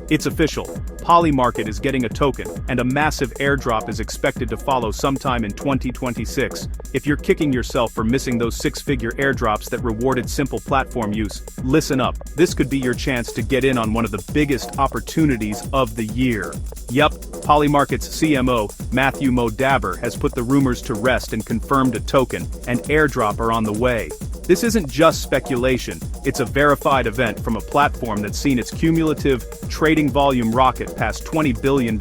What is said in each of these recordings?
It's official. Polymarket is getting a token, and a massive airdrop is expected to follow sometime in 2026. If you're kicking yourself for missing those six-figure airdrops that rewarded simple platform use, listen up. This could be your chance to get in on one of the biggest opportunities of the year. Yup, Polymarket's CMO, Matthew Modaber, has put the rumors to rest and confirmed a token and airdrop are on the way. This isn't just speculation, it's a verified event from a platform that's seen its cumulative trading volume rocket past $20 billion.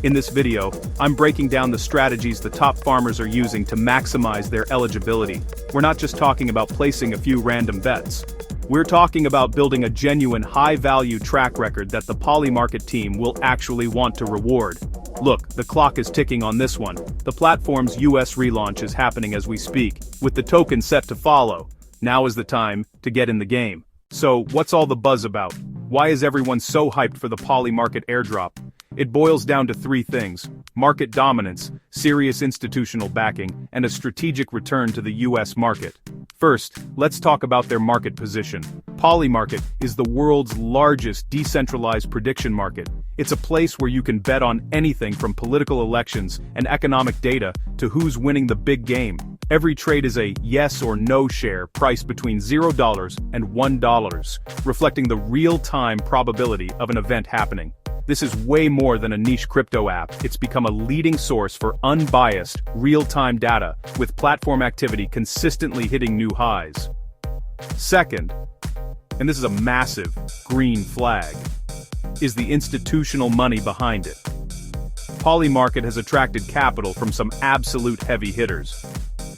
In this video, I'm breaking down the strategies the top farmers are using to maximize their eligibility. We're not just talking about placing a few random bets. We're talking about building a genuine high-value track record that the Polymarket team will actually want to reward. Look, the clock is ticking on this one. The platform's US relaunch is happening as we speak, with the token set to follow. Now is the time to get in the game. So, what's all the buzz about? Why is everyone so hyped for the Polymarket airdrop? It boils down to three things: market dominance, serious institutional backing, and a strategic return to the US market. First, let's talk about their market position. Polymarket is the world's largest decentralized prediction market. It's a place where you can bet on anything from political elections and economic data to who's winning the big game. Every trade is a yes or no share priced between $0 and $1, reflecting the real-time probability of an event happening. This is way more than a niche crypto app. It's become a leading source for unbiased, real-time data, with platform activity consistently hitting new highs. Second, and this is a massive green flag, is the institutional money behind it. Polymarket has attracted capital from some absolute heavy hitters.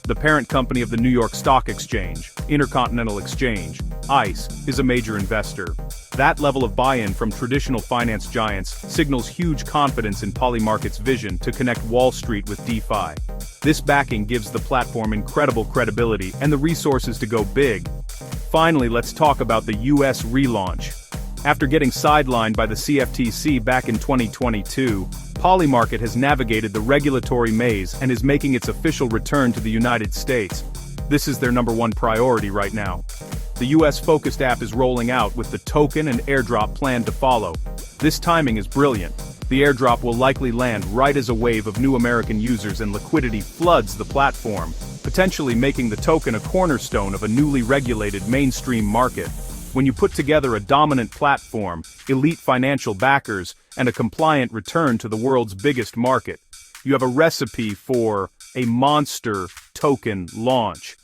The parent company of the New York Stock Exchange, Intercontinental Exchange, ICE, is a major investor. That level of buy-in from traditional finance giants signals huge confidence in Polymarket's vision to connect Wall Street with DeFi. This backing gives the platform incredible credibility and the resources to go big. Finally, let's talk about the US relaunch. After getting sidelined by the CFTC back in 2022, Polymarket has navigated the regulatory maze and is making its official return to the United States. This is their #1 priority right now. The US-focused app is rolling out with the token and airdrop planned to follow. This timing is brilliant. The airdrop will likely land right as a wave of new American users and liquidity floods the platform, potentially making the token a cornerstone of a newly regulated mainstream market. When you put together a dominant platform, elite financial backers, and a compliant return to the world's biggest market, you have a recipe for a monster token launch.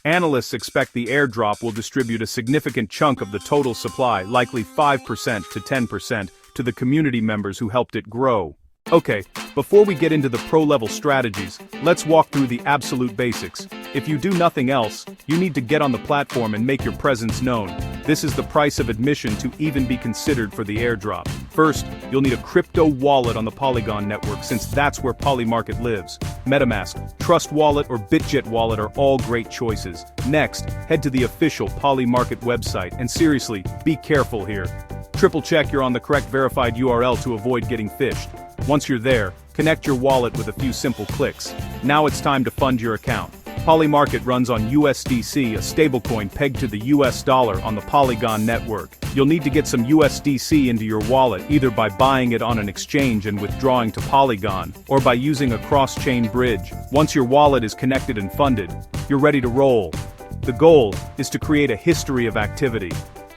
Analysts expect the airdrop will distribute a significant chunk of the total supply, likely 5% to 10%, to the community members who helped it grow. Okay, before we get into the pro-level strategies, let's walk through the absolute basics. If you do nothing else, you need to get on the platform and make your presence known. This is the price of admission to even be considered for the airdrop. First, you'll need a crypto wallet on the Polygon network, since that's where Polymarket lives. MetaMask, Trust Wallet, or BitGet Wallet are all great choices. Next, head to the official Polymarket website, and seriously, be careful here. Triple check you're on the correct verified URL to avoid getting phished. Once you're there, connect your wallet with a few simple clicks. Now it's time to fund your account. Polymarket runs on USDC, a stablecoin pegged to the US dollar on the Polygon network. You'll need to get some USDC into your wallet, either by buying it on an exchange and withdrawing to Polygon, or by using a cross-chain bridge. Once your wallet is connected and funded, you're ready to roll. The goal is to create a history of activity.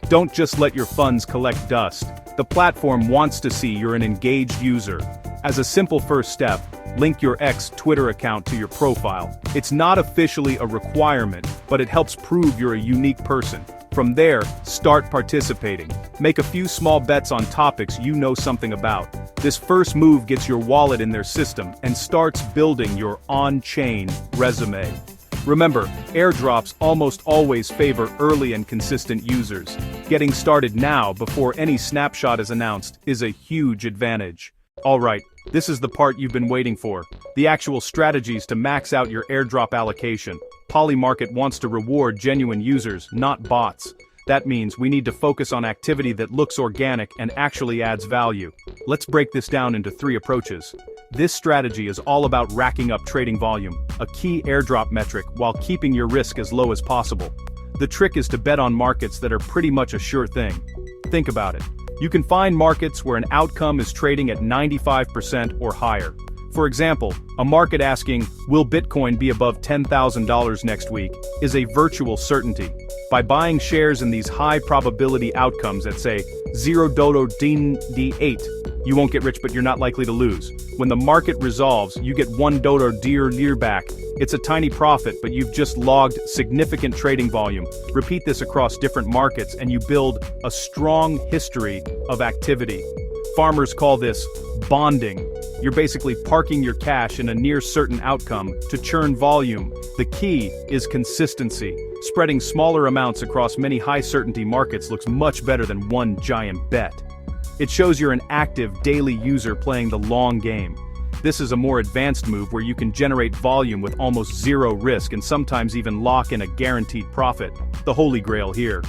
Don't just let your funds collect dust. The platform wants to see you're an engaged user. As a simple first step, link your X Twitter account to your profile. It's not officially a requirement, but it helps prove you're a unique person. From there, start participating. Make a few small bets on topics you know something about. This first move gets your wallet in their system and starts building your on-chain resume. Remember, airdrops almost always favor early and consistent users. Getting started now before any snapshot is announced is a huge advantage. Alright, this is the part you've been waiting for. The actual strategies to max out your airdrop allocation. Polymarket wants to reward genuine users, not bots. That means we need to focus on activity that looks organic and actually adds value. Let's break this down into 3 approaches. This strategy is all about racking up trading volume, a key airdrop metric, while keeping your risk as low as possible. The trick is to bet on markets that are pretty much a sure thing. Think about it. You can find markets where an outcome is trading at 95% or higher. For example, a market asking, will Bitcoin be above $10,000 next week, is a virtual certainty. By buying shares in these high-probability outcomes at, say, $0.8, you won't get rich but you're not likely to lose. When the market resolves, you get $1 back. It's a tiny profit, but you've just logged significant trading volume. Repeat this across different markets and you build a strong history of activity. Farmers call this bonding. You're basically parking your cash in a near certain outcome to churn volume. The key is consistency. Spreading smaller amounts across many high-certainty markets looks much better than one giant bet. It shows you're an active daily user playing the long game. This is a more advanced move where you can generate volume with almost zero risk and sometimes even lock in a guaranteed profit. The holy grail here.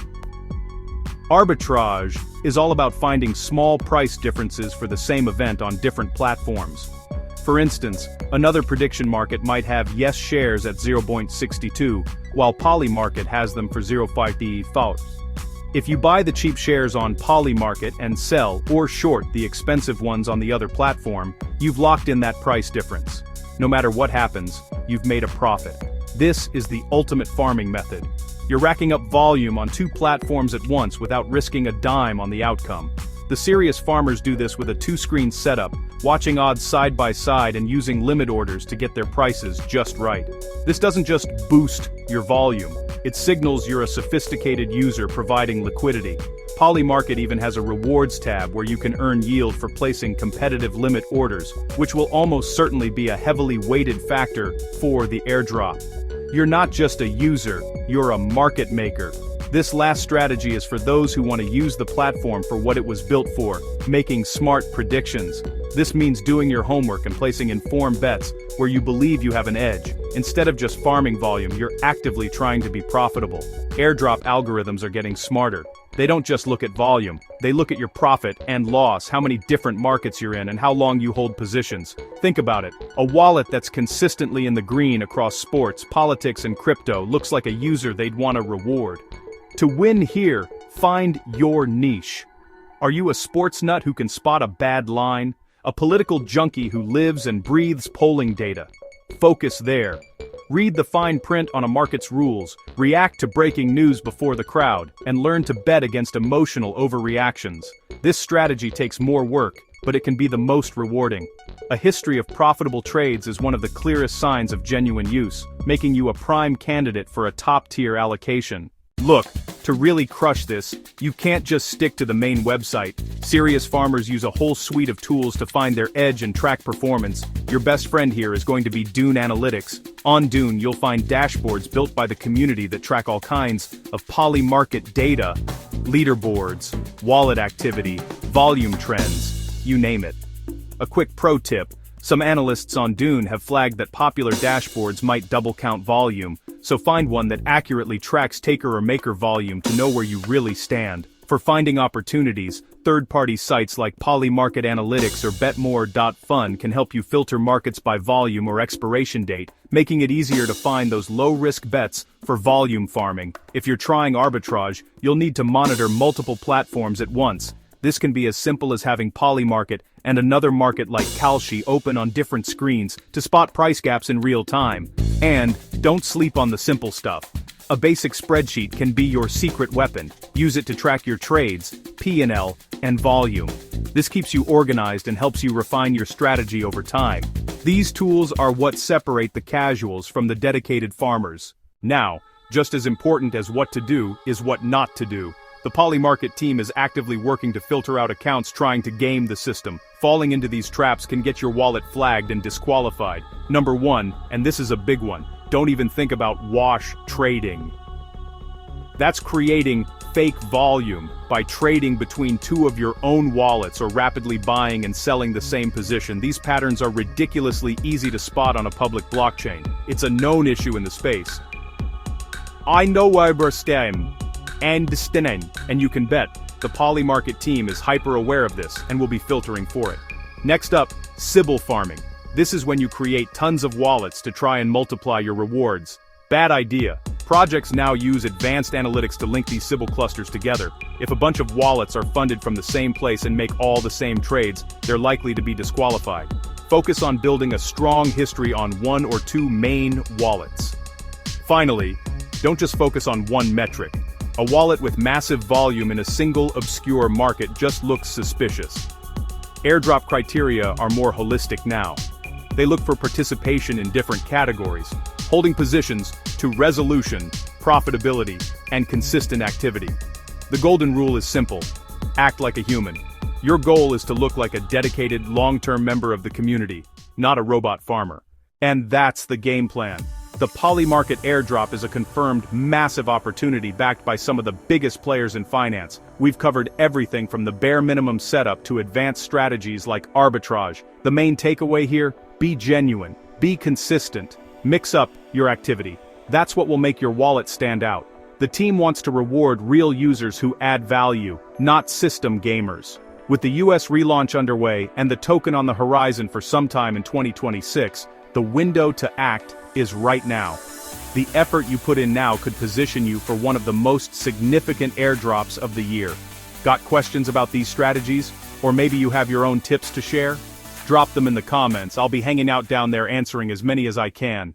Arbitrage is all about finding small price differences for the same event on different platforms. For instance, another prediction market might have yes shares at 0.62, while Polymarket has them for 0.54. If you buy the cheap shares on Polymarket and sell or short the expensive ones on the other platform, you've locked in that price difference. No matter what happens, you've made a profit. This is the ultimate farming method. You're racking up volume on two platforms at once without risking a dime on the outcome. The serious farmers do this with a two-screen setup, watching odds side by side and using limit orders to get their prices just right. This doesn't just boost your volume, it signals you're a sophisticated user providing liquidity. Polymarket even has a rewards tab where you can earn yield for placing competitive limit orders, which will almost certainly be a heavily weighted factor for the airdrop. You're not just a user, you're a market maker. This last strategy is for those who want to use the platform for what it was built for, making smart predictions. This means doing your homework and placing informed bets where you believe you have an edge. Instead of just farming volume, you're actively trying to be profitable. Airdrop algorithms are getting smarter. They don't just look at volume, they look at your profit and loss, how many different markets you're in, and how long you hold positions. Think about it. A wallet that's consistently in the green across sports, politics, and crypto looks like a user they'd want to reward. To win here, find your niche. Are you a sports nut who can spot a bad line? A political junkie who lives and breathes polling data? Focus there. Read the fine print on a market's rules, react to breaking news before the crowd, and learn to bet against emotional overreactions. This strategy takes more work, but it can be the most rewarding. A history of profitable trades is one of the clearest signs of genuine use, making you a prime candidate for a top-tier allocation. Look, to really crush this, you can't just stick to the main website. Serious farmers use a whole suite of tools to find their edge and track performance. Your best friend here is going to be Dune Analytics. On Dune, you'll find dashboards built by the community that track all kinds of Polymarket data, leaderboards, wallet activity, volume trends, you name it. A quick pro tip, some analysts on Dune have flagged that popular dashboards might double count volume, so find one that accurately tracks taker or maker volume to know where you really stand. For finding opportunities, third-party sites like Polymarket Analytics or betmore.fun can help you filter markets by volume or expiration date, making it easier to find those low-risk bets for volume farming. If you're trying arbitrage, you'll need to monitor multiple platforms at once. This can be as simple as having Polymarket and another market like Kalshi open on different screens to spot price gaps in real time. And don't sleep on the simple stuff. A basic spreadsheet can be your secret weapon. Use it to track your trades, P&L, and volume. This keeps you organized and helps you refine your strategy over time. These tools are what separate the casuals from the dedicated farmers. Now, just as important as what to do is what not to do. The Polymarket team is actively working to filter out accounts trying to game the system. Falling into these traps can get your wallet flagged and disqualified. Number 1, and this is a big one, don't even think about wash trading. That's creating fake volume by trading between two of your own wallets or rapidly buying and selling the same position. These patterns are ridiculously easy to spot on a public blockchain. It's a known issue in the space. I know where we're staying. And you can bet, the Polymarket team is hyper aware of this and will be filtering for it. Next up, Sybil farming. This is when you create tons of wallets to try and multiply your rewards. Bad idea. Projects now use advanced analytics to link these Sybil clusters together. If a bunch of wallets are funded from the same place and make all the same trades, they're likely to be disqualified. Focus on building a strong history on one or two main wallets. Finally, don't just focus on one metric. A wallet with massive volume in a single obscure market just looks suspicious. Airdrop criteria are more holistic now. They look for participation in different categories, holding positions to resolution, profitability, and consistent activity. The golden rule is simple: act like a human. Your goal is to look like a dedicated, long-term member of the community, not a robot farmer. And that's the game plan. The Polymarket airdrop is a confirmed massive opportunity backed by some of the biggest players in finance. We've covered everything from the bare minimum setup to advanced strategies like arbitrage. The main takeaway here: be genuine, be consistent, mix up your activity. That's what will make your wallet stand out. The team wants to reward real users who add value, not system gamers. With the US relaunch underway and the token on the horizon for sometime in 2026, the window to act is right now. The effort you put in now could position you for one of the most significant airdrops of the year. Got questions about these strategies? Or maybe you have your own tips to share? Drop them in the comments. I'll be hanging out down there answering as many as I can.